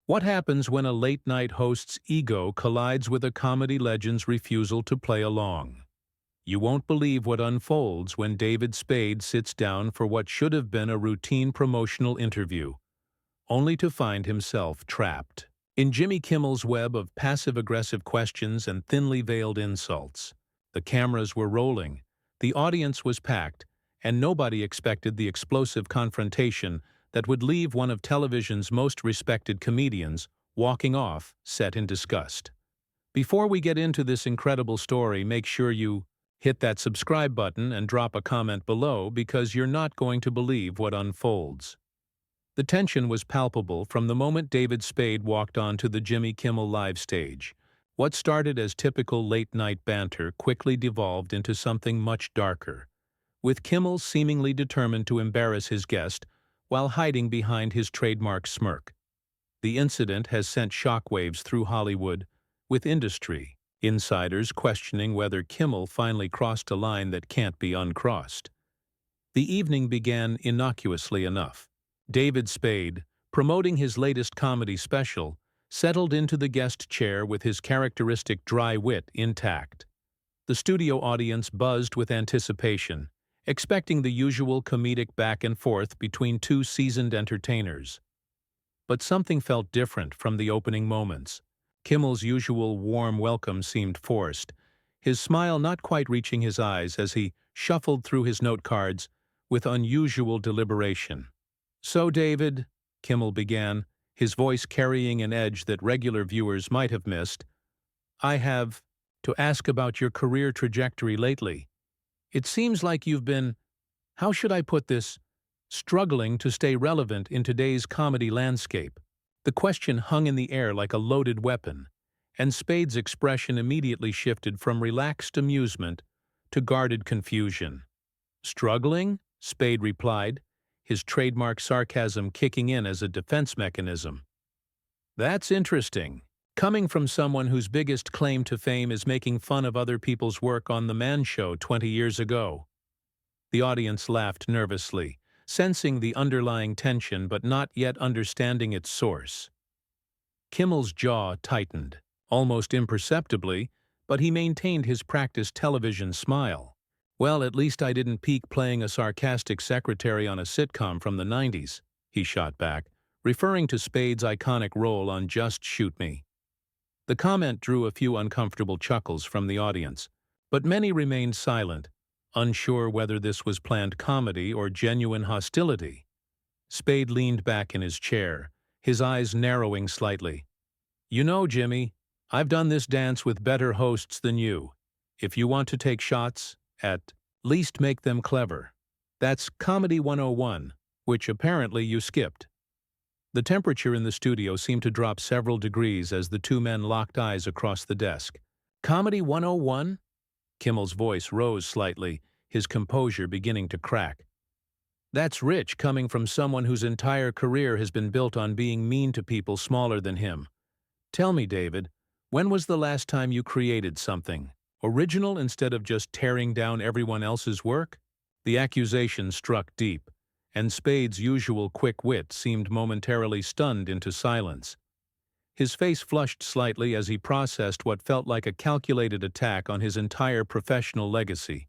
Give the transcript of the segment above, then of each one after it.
What happens when a late-night host's ego collides with a comedy legend's refusal to play along? You won't believe what unfolds when David Spade sits down for what should have been a routine promotional interview, only to find himself trapped in Jimmy Kimmel's web of passive-aggressive questions and thinly veiled insults. The cameras were rolling, the audience was packed, and nobody expected the explosive confrontation that would leave one of television's most respected comedians walking off set in disgust. Before we get into this incredible story, make sure you hit that subscribe button and drop a comment below because you're not going to believe what unfolds. The tension was palpable from the moment David Spade walked onto the Jimmy Kimmel live stage. What started as typical late-night banter quickly devolved into something much darker, with Kimmel seemingly determined to embarrass his guest while hiding behind his trademark smirk. The incident has sent shockwaves through Hollywood, with industry insiders questioning whether Kimmel finally crossed a line that can't be uncrossed. The evening began innocuously enough. David Spade, promoting his latest comedy special, settled into the guest chair with his characteristic dry wit intact. The studio audience buzzed with anticipation, expecting the usual comedic back and forth between two seasoned entertainers. But something felt different from the opening moments. Kimmel's usual warm welcome seemed forced, his smile not quite reaching his eyes as he shuffled through his note cards with unusual deliberation. "So, David," Kimmel began, his voice carrying an edge that regular viewers might have missed, "I have to ask about your career trajectory lately. It seems like you've been, how should I put this, struggling to stay relevant in today's comedy landscape." The question hung in the air like a loaded weapon, and Spade's expression immediately shifted from relaxed amusement to guarded confusion. "Struggling?" Spade replied, his trademark sarcasm kicking in as a defense mechanism. "That's interesting. Coming from someone whose biggest claim to fame is making fun of other people's work on The Man Show 20 years ago." The audience laughed nervously, sensing the underlying tension but not yet understanding its source. Kimmel's jaw tightened, almost imperceptibly, but he maintained his practiced television smile. "Well, at least I didn't peak playing a sarcastic secretary on a sitcom from the 90s, he shot back, referring to Spade's iconic role on Just Shoot Me. The comment drew a few uncomfortable chuckles from the audience, but many remained silent, unsure whether this was planned comedy or genuine hostility. Spade leaned back in his chair, his eyes narrowing slightly. "You know, Jimmy, I've done this dance with better hosts than you. If you want to take shots, at least make them clever. That's Comedy 101, which apparently you skipped." The temperature in the studio seemed to drop several degrees as the two men locked eyes across the desk. "Comedy 101? Kimmel's voice rose slightly, his composure beginning to crack. "That's rich coming from someone whose entire career has been built on being mean to people smaller than him. Tell me, David, when was the last time you created something original instead of just tearing down everyone else's work?" The accusation struck deep, and Spade's usual quick wit seemed momentarily stunned into silence. His face flushed slightly as he processed what felt like a calculated attack on his entire professional legacy.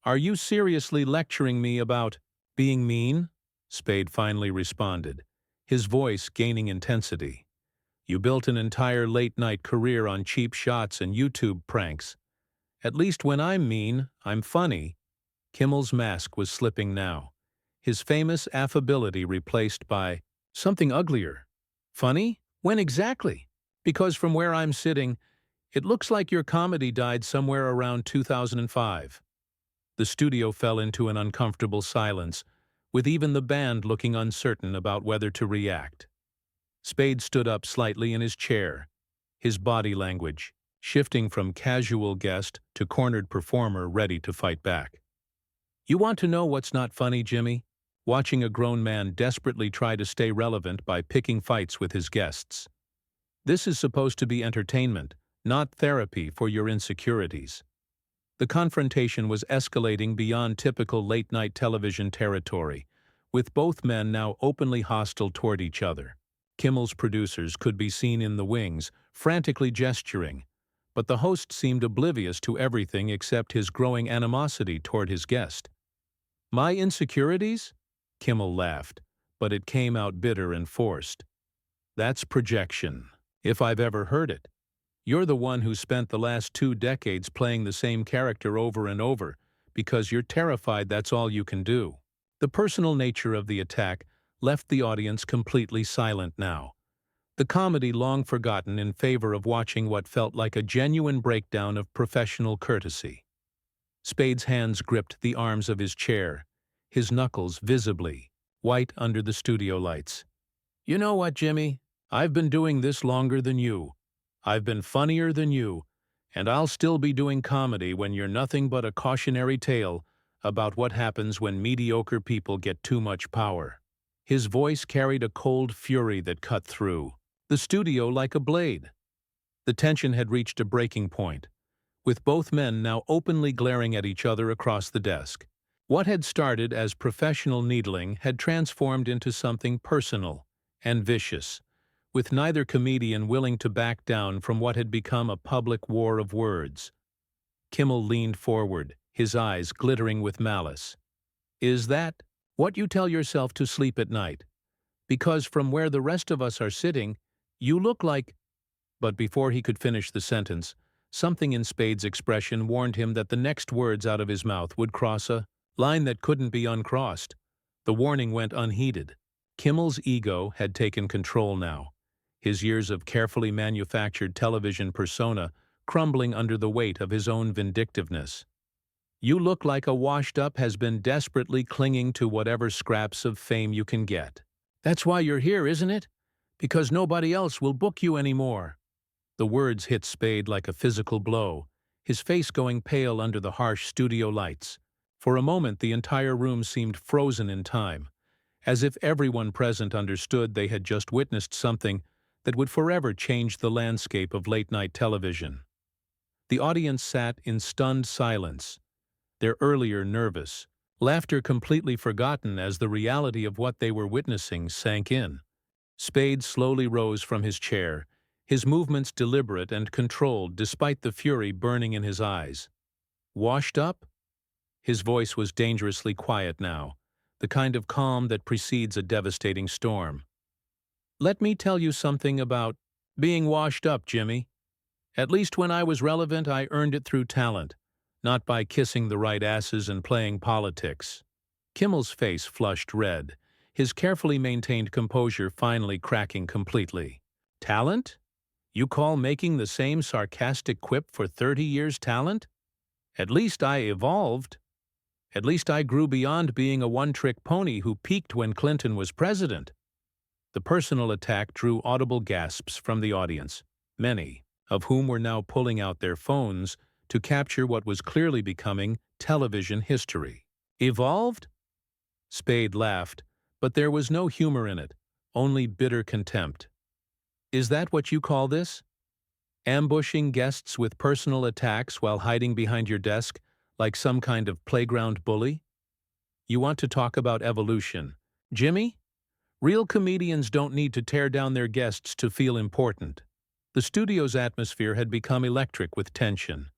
"Are you seriously lecturing me about being mean?" Spade finally responded, his voice gaining intensity. "You built an entire late-night career on cheap shots and YouTube pranks. At least when I'm mean, I'm funny." Kimmel's mask was slipping now, his famous affability replaced by something uglier. "Funny? When exactly? Because from where I'm sitting, it looks like your comedy died somewhere around 2005. The studio fell into an uncomfortable silence, with even the band looking uncertain about whether to react. Spade stood up slightly in his chair, his body language shifting from casual guest to cornered performer ready to fight back. "You want to know what's not funny, Jimmy? Watching a grown man desperately try to stay relevant by picking fights with his guests. This is supposed to be entertainment, not therapy for your insecurities." The confrontation was escalating beyond typical late-night television territory, with both men now openly hostile toward each other. Kimmel's producers could be seen in the wings, frantically gesturing, but the host seemed oblivious to everything except his growing animosity toward his guest. "My insecurities?" Kimmel laughed, but it came out bitter and forced. "That's projection, if I've ever heard it. You're the one who spent the last 2 decades playing the same character over and over, because you're terrified that's all you can do." The personal nature of the attack left the audience completely silent now, the comedy long forgotten in favor of watching what felt like a genuine breakdown of professional courtesy. Spade's hands gripped the arms of his chair, his knuckles visibly white under the studio lights. "You know what, Jimmy? I've been doing this longer than you. I've been funnier than you, and I'll still be doing comedy when you're nothing but a cautionary tale about what happens when mediocre people get too much power." His voice carried a cold fury that cut through the studio like a blade. The tension had reached a breaking point, with both men now openly glaring at each other across the desk. What had started as professional needling had transformed into something personal and vicious, with neither comedian willing to back down from what had become a public war of words. Kimmel leaned forward, his eyes glittering with malice. "Is that what you tell yourself to sleep at night? Because from where the rest of us are sitting, you look like—" But before he could finish the sentence, something in Spade's expression warned him that the next words out of his mouth would cross a line that couldn't be uncrossed. The warning went unheeded. Kimmel's ego had taken control now, his years of carefully manufactured television persona crumbling under the weight of his own vindictiveness. "You look like a washed-up has been desperately clinging to whatever scraps of fame you can get. That's why you're here, isn't it? Because nobody else will book you anymore." The words hit Spade like a physical blow, his face going pale under the harsh studio lights. For a moment the entire room seemed frozen in time, as if everyone present understood they had just witnessed something that would forever change the landscape of late-night television. The audience sat in stunned silence, their earlier nervous laughter completely forgotten as the reality of what they were witnessing sank in. Spade slowly rose from his chair, his movements deliberate and controlled despite the fury burning in his eyes. "Washed up?" His voice was dangerously quiet now, the kind of calm that precedes a devastating storm. "Let me tell you something about being washed up, Jimmy. At least when I was relevant, I earned it through talent, not by kissing the right asses and playing politics." Kimmel's face flushed red, his carefully maintained composure finally cracking completely. "Talent? You call making the same sarcastic quip for 30 years talent? At least I evolved. At least I grew beyond being a one-trick pony who peaked when Clinton was president." The personal attack drew audible gasps from the audience, many of whom were now pulling out their phones to capture what was clearly becoming television history. "Evolved?" Spade laughed, but there was no humor in it, only bitter contempt. "Is that what you call this? Ambushing guests with personal attacks while hiding behind your desk like some kind of playground bully? You want to talk about evolution, Jimmy? Real comedians don't need to tear down their guests to feel important." The studio's atmosphere had become electric with tension,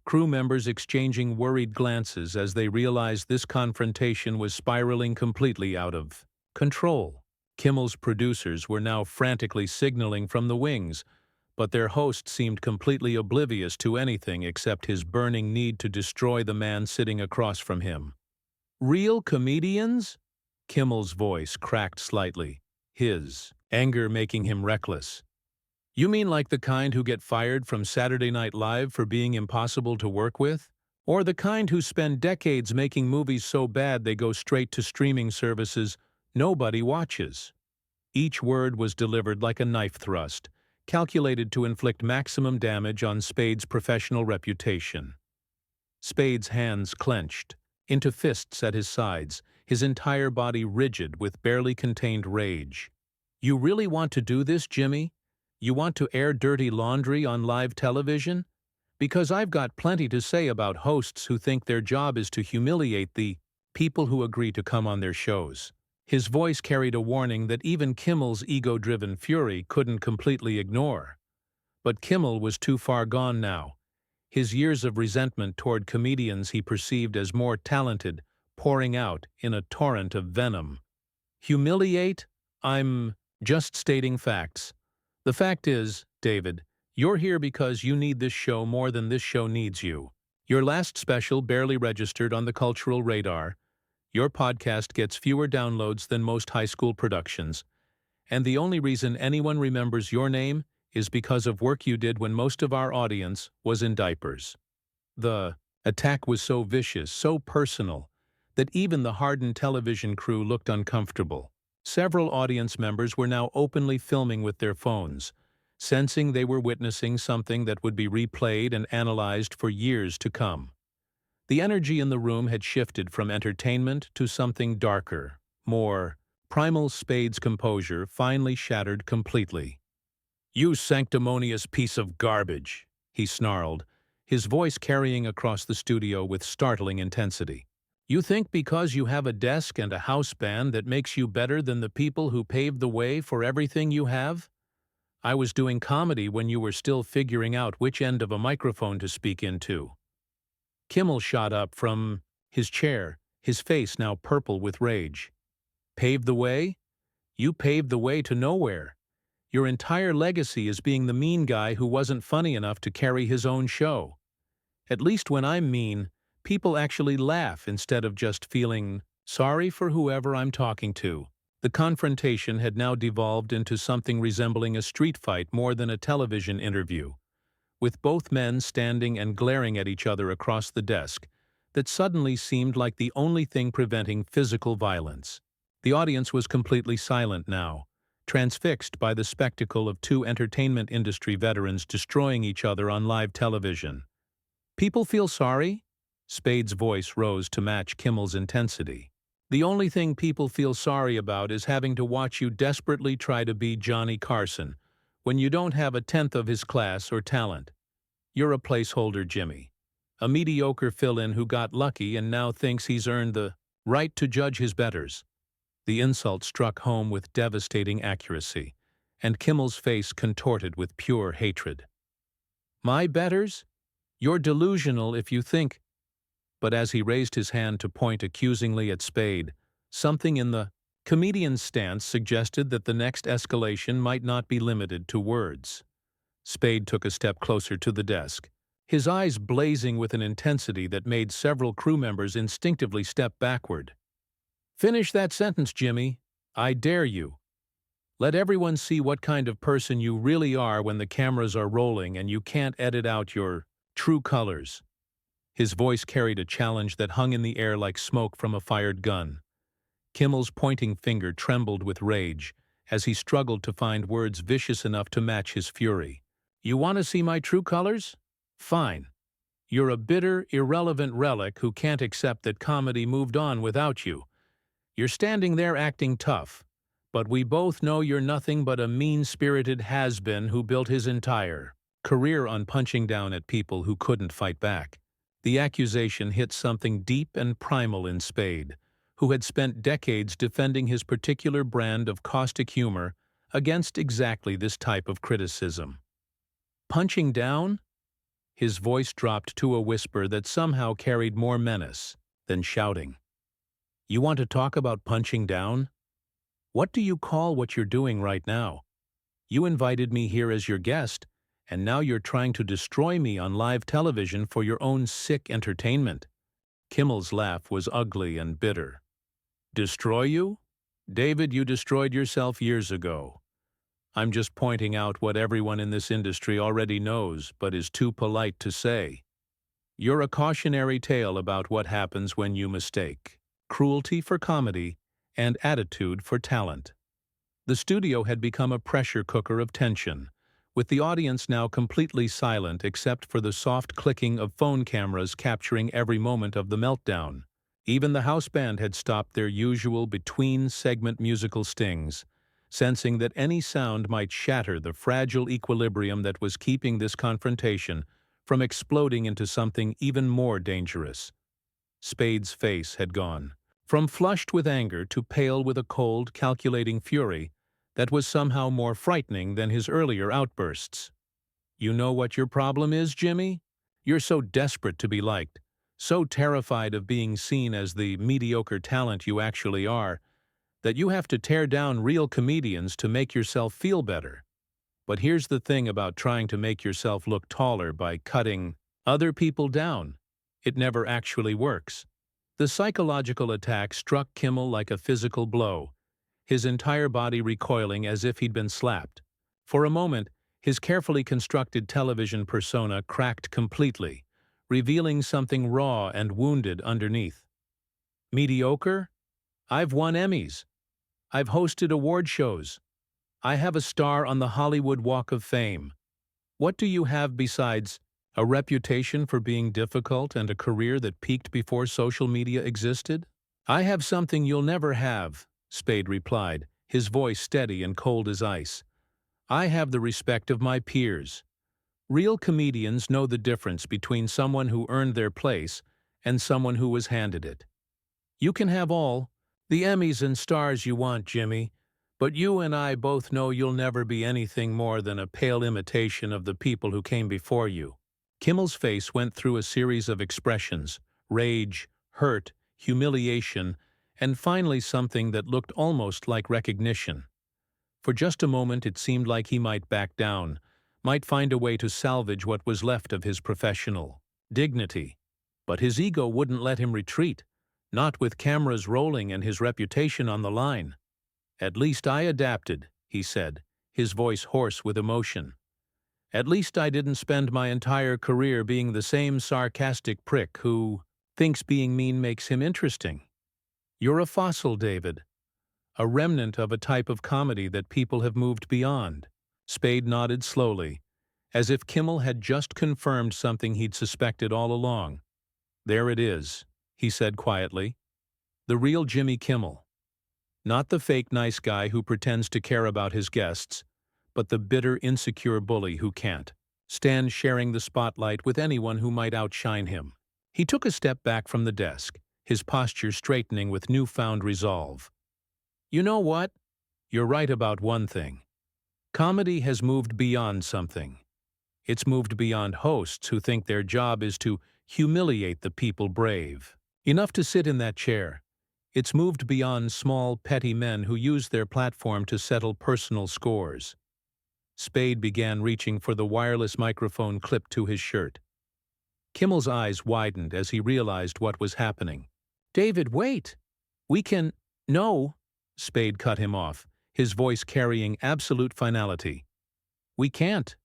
crew members exchanging worried glances as they realized this confrontation was spiraling completely out of control. Kimmel's producers were now frantically signaling from the wings, but their host seemed completely oblivious to anything except his burning need to destroy the man sitting across from him. "Real comedians?" Kimmel's voice cracked slightly, his anger making him reckless. "You mean like the kind who get fired from Saturday Night Live for being impossible to work with? Or the kind who spend decades making movies so bad they go straight to streaming services nobody watches?" Each word was delivered like a knife thrust, calculated to inflict maximum damage on Spade's professional reputation. Spade's hands clenched into fists at his sides, his entire body rigid with barely contained rage. "You really want to do this, Jimmy? You want to air dirty laundry on live television? Because I've got plenty to say about hosts who think their job is to humiliate the people who agree to come on their shows." His voice carried a warning that even Kimmel's ego-driven fury couldn't completely ignore. But Kimmel was too far gone now. His years of resentment toward comedians he perceived as more talented, pouring out in a torrent of venom. Humiliate? I'm just stating facts. The fact is, David, you're here because you need this show more than this show needs you. Your last special barely registered on the cultural radar. Your podcast gets fewer downloads than most high school productions. And the only reason anyone remembers your name is because of work you did when most of our audience was in diapers. The attack was so vicious, so personal, that even the hardened television crew looked uncomfortable. Several audience members were now openly filming with their phones, sensing they were witnessing something that would be replayed and analyzed for years to come. The energy in the room had shifted from entertainment to something darker, more primal. Spade's composure finally shattered completely. "You sanctimonious piece of garbage," he snarled, his voice carrying across the studio with startling intensity. "You think because you have a desk and a house band that makes you better than the people who paved the way for everything you have? I was doing comedy when you were still figuring out which end of a microphone to speak into." Kimmel shot up from his chair, his face now purple with rage. "Paved the way? You paved the way to nowhere. Your entire legacy is being the mean guy who wasn't funny enough to carry his own show. At least when I'm mean, people actually laugh instead of just feeling sorry for whoever I'm talking to." The confrontation had now devolved into something resembling a street fight more than a television interview, with both men standing and glaring at each other across the desk, that suddenly seemed like the only thing preventing physical violence. The audience was completely silent now, transfixed by the spectacle of two entertainment industry veterans destroying each other on live television. "People feel sorry?" Spade's voice rose to match Kimmel's intensity. "The only thing people feel sorry about is having to watch you desperately try to be Johnny Carson when you don't have a tenth of his class or talent. You're a placeholder, Jimmy. A mediocre fill-in who got lucky and now thinks he's earned the right to judge his betters." The insult struck home with devastating accuracy, and Kimmel's face contorted with pure hatred. "My betters? You're delusional if you think—" But as he raised his hand to point accusingly at Spade, something in the comedian's stance suggested that the next escalation might not be limited to words. Spade took a step closer to the desk, his eyes blazing with an intensity that made several crew members instinctively step backward. "Finish that sentence, Jimmy. I dare you. Let everyone see what kind of person you really are when the cameras are rolling and you can't edit out your true colors." His voice carried a challenge that hung in the air like smoke from a fired gun. Kimmel's pointing finger trembled with rage as he struggled to find words vicious enough to match his fury. "You want to see my true colors? Fine. You're a bitter, irrelevant relic who can't accept that comedy moved on without you. You're standing there acting tough, but we both know you're nothing but a mean-spirited has-been who built his entire career on punching down at people who couldn't fight back." The accusation hit something deep and primal in Spade, who had spent decades defending his particular brand of caustic humor against exactly this type of criticism. "Punching down?" His voice dropped to a whisper that somehow carried more menace than shouting. "You want to talk about punching down? What do you call what you're doing right now? You invited me here as your guest, and now you're trying to destroy me on live television for your own sick entertainment." Kimmel's laugh was ugly and bitter. "Destroy you? David, you destroyed yourself years ago. I'm just pointing out what everyone in this industry already knows but is too polite to say. You're a cautionary tale about what happens when you mistake cruelty for comedy and attitude for talent." The studio had become a pressure cooker of tension, with the audience now completely silent except for the soft clicking of phone cameras capturing every moment of the meltdown. Even the house band had stopped their usual between-segment musical stings, sensing that any sound might shatter the fragile equilibrium that was keeping this confrontation from exploding into something even more dangerous. Spade's face had gone From flushed with anger to pale with a cold, calculating fury that was somehow more frightening than his earlier outbursts. You know what your problem is, Jimmy? You're so desperate to be liked, so terrified of being seen as the mediocre talent you actually are, that you have to tear down real comedians to make yourself feel better. But here's the thing about trying to make yourself look taller by cutting other people down. It never actually works. The psychological attack struck Kimmel like a physical blow, his entire body recoiling as if he'd been slapped. For a moment, his carefully constructed television persona cracked completely, revealing something raw and wounded underneath. Mediocre? I've won Emmys. I've hosted award shows. I have a star on the Hollywood Walk of Fame. What do you have besides a reputation for being difficult and a career that peaked before social media existed? I have something you'll never have, Spade replied, his voice steady and cold as ice. I have the respect of my peers. Real comedians know the difference between someone who earned their place and someone who was handed it. You can have all the Emmys and stars you want, Jimmy, but you and I both know you'll never be anything more than a pale imitation of the people who came before you. Kimmel's face went through a series of expressions: rage, hurt, humiliation, and finally something that looked almost like recognition. For just a moment it seemed like he might back down, might find a way to salvage what was left of his professional dignity. But his ego wouldn't let him retreat, not with cameras rolling and his reputation on the line. At least I adapted, he said, his voice hoarse with emotion. At least I didn't spend my entire career being the same sarcastic prick who thinks being mean makes him interesting. You're a fossil, David. A remnant of a type of comedy that people have moved beyond. Spade nodded slowly, as if Kimmel had just confirmed something he'd suspected all along. There it is, he said quietly. The real Jimmy Kimmel. Not the fake nice guy who pretends to care about his guests, but the bitter, insecure bully who can't stand sharing the spotlight with anyone who might outshine him. He took a step back from the desk, his posture straightening with newfound resolve. You know what? You're right about one thing. Comedy has moved beyond something. It's moved beyond hosts who think their job is to humiliate the people brave enough to sit in that chair. It's moved beyond small, petty men who use their platform to settle personal scores. Spade began reaching for the wireless microphone clipped to his shirt. Kimmel's eyes widened as he realized what was happening. David, wait! We can— No! Spade cut him off, his voice carrying absolute finality. We can't.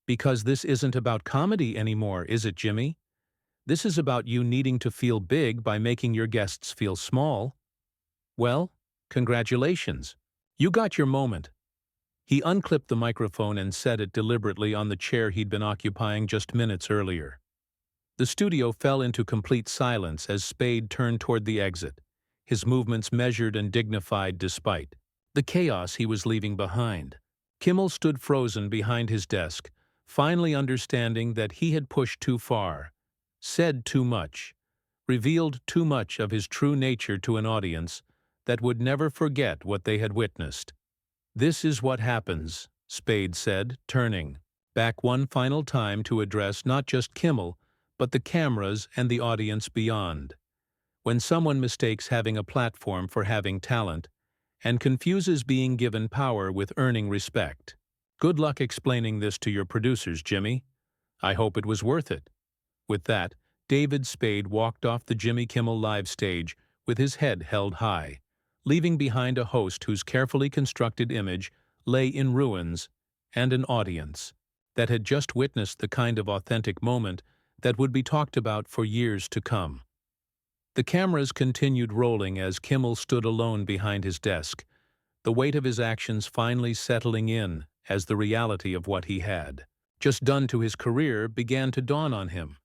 Because this isn't about comedy anymore, is it, Jimmy? This is about you needing to feel big by making your guests feel small. Well, congratulations. You got your moment. He unclipped the microphone and set it deliberately on the chair he'd been occupying just minutes earlier. The studio fell into complete silence as Spade turned toward the exit, his movements measured and dignified despite the chaos he was leaving behind. Kimmel stood frozen behind his desk, finally understanding that he had pushed too far, said too much, revealed too much of his true nature to an audience that would never forget what they had witnessed. This is what happens, Spade said, turning back one final time to address not just Kimmel, but the cameras and the audience beyond. When someone mistakes having a platform for having talent, and confuses being given power with earning respect. Good luck explaining this to your producers, Jimmy. I hope it was worth it. With that, David Spade walked off the Jimmy Kimmel Live stage with his head held high, leaving behind a host whose carefully constructed image lay in ruins and an audience that had just witnessed the kind of authentic moment that would be talked about for years to come. The cameras continued rolling as Kimmel stood alone behind his desk, the weight of his actions finally settling in as the reality of what he had just done to his career began to dawn on him.